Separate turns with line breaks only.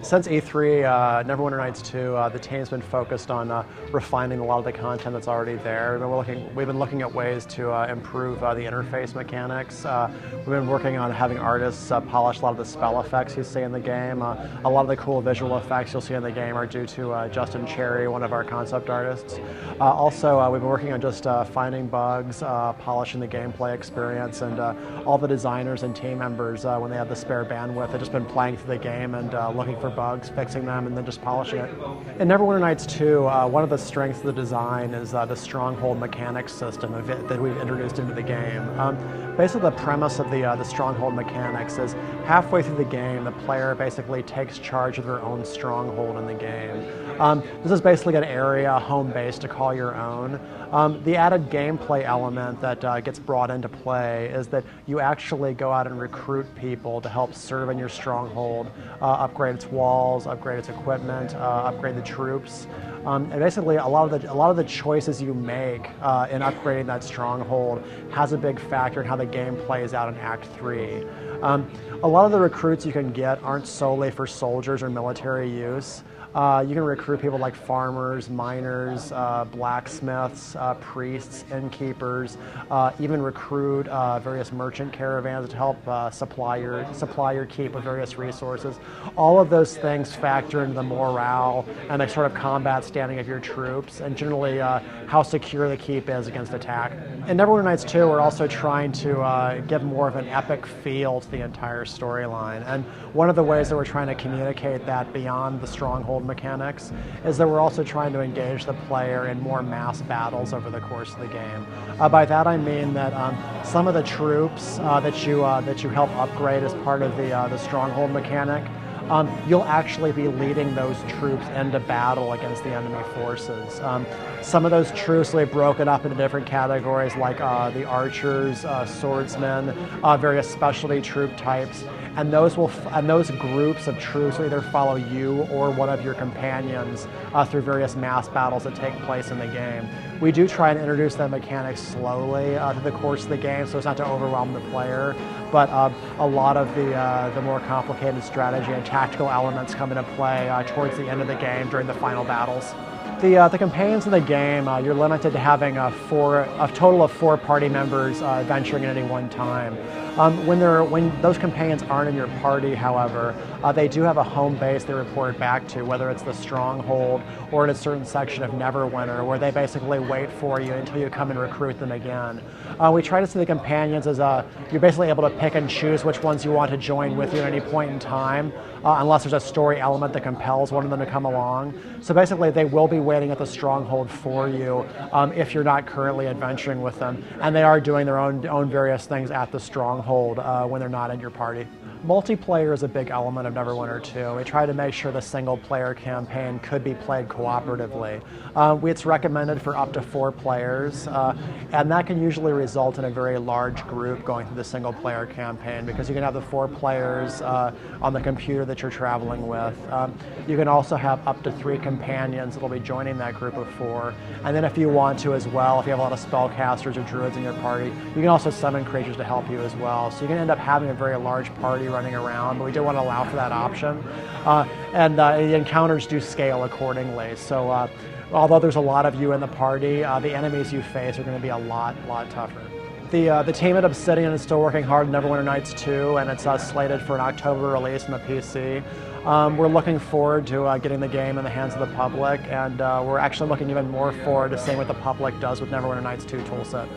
Since E3, Neverwinter Nights 2, the team's been focused on refining a lot of the content that's already there. We've been looking at ways to improve the interface mechanics. We've been working on having artists polish a lot of the spell effects you see in the game. A lot of the cool visual effects you'll see in the game are due to Justin Cherry, one of our concept artists. Also, we've been working on just finding bugs, polishing the gameplay experience, and all the designers and team members, when they have the spare bandwidth, have just been playing through the game and looking for bugs, fixing them, and then just polishing it. In Neverwinter Nights 2, one of the strengths of the design is the Stronghold mechanics system that we've introduced into the game. Basically, the premise of the Stronghold mechanics is halfway through the game, the player basically takes charge of their own stronghold in the game. This is basically an area, a home base to call your own. The added gameplay element that gets brought into play is that you actually go out and recruit people to help serve in your stronghold, upgrade its walls, upgrade its equipment, upgrade the troops. And basically, a lot of the choices you make in upgrading that stronghold has a big factor in how the game plays out in Act 3. A lot of the recruits you can get aren't solely for soldiers or military use. You can recruit people like farmers, miners, blacksmiths, priests, innkeepers, even recruit various merchant caravans to help supply your keep with various resources. All of those things factor into the morale and the sort of combat standing of your troops, and generally how secure the keep is against attack. In Neverwinter Nights 2, we're also trying to give more of an epic feel to the entire storyline, and one of the ways that we're trying to communicate that beyond the stronghold mechanics is that we're also trying to engage the player in more mass battles over the course of the game. By that I mean that some of the troops that you help upgrade as part of the stronghold mechanic, you'll actually be leading those troops into battle against the enemy forces. Some of those troops will be broken up into different categories like the archers, swordsmen, various specialty troop types, and those groups of troops will either follow you or one of your companions through various mass battles that take place in the game. We do try and introduce that mechanic slowly through the course of the game so as not to overwhelm the player, but a lot of the more complicated strategy and tactical elements come into play towards the end of the game during the final battles. The companions in the game, you're limited to having a total of 4 party members venturing at any one time. When those companions aren't in your party, however, they do have a home base they report back to, whether it's the Stronghold or in a certain section of Neverwinter, where they basically wait for you until you come and recruit them again. We try to see the companions as you're basically able to pick and choose which ones you want to join with you at any point in time, unless there's a story element that compels one of them to come along. So basically, they will be waiting at the Stronghold for you if you're not currently adventuring with them, and they are doing their own various things at the Stronghold when they're not in your party. Multiplayer is a big element of Neverwinter 2. We try to make sure the single-player campaign could be played cooperatively. It's recommended for up to 4 players, and that can usually result in a very large group going through the single-player campaign because you can have the 4 players on the computer that you're traveling with. You can also have up to 3 companions that will be joining that group of 4, and then if you want to as well, if you have a lot of spellcasters or druids in your party, you can also summon creatures to help you as well. So you can end up having a very large party running around, but we do want to allow for that option. And the encounters do scale accordingly. So although there's a lot of you in the party, the enemies you face are going to be a lot tougher. The team at Obsidian is still working hard on Neverwinter Nights 2, and it's slated for an October release on the PC. We're looking forward to getting the game in the hands of the public, and we're actually looking even more forward to seeing what the public does with Neverwinter Nights 2 toolset.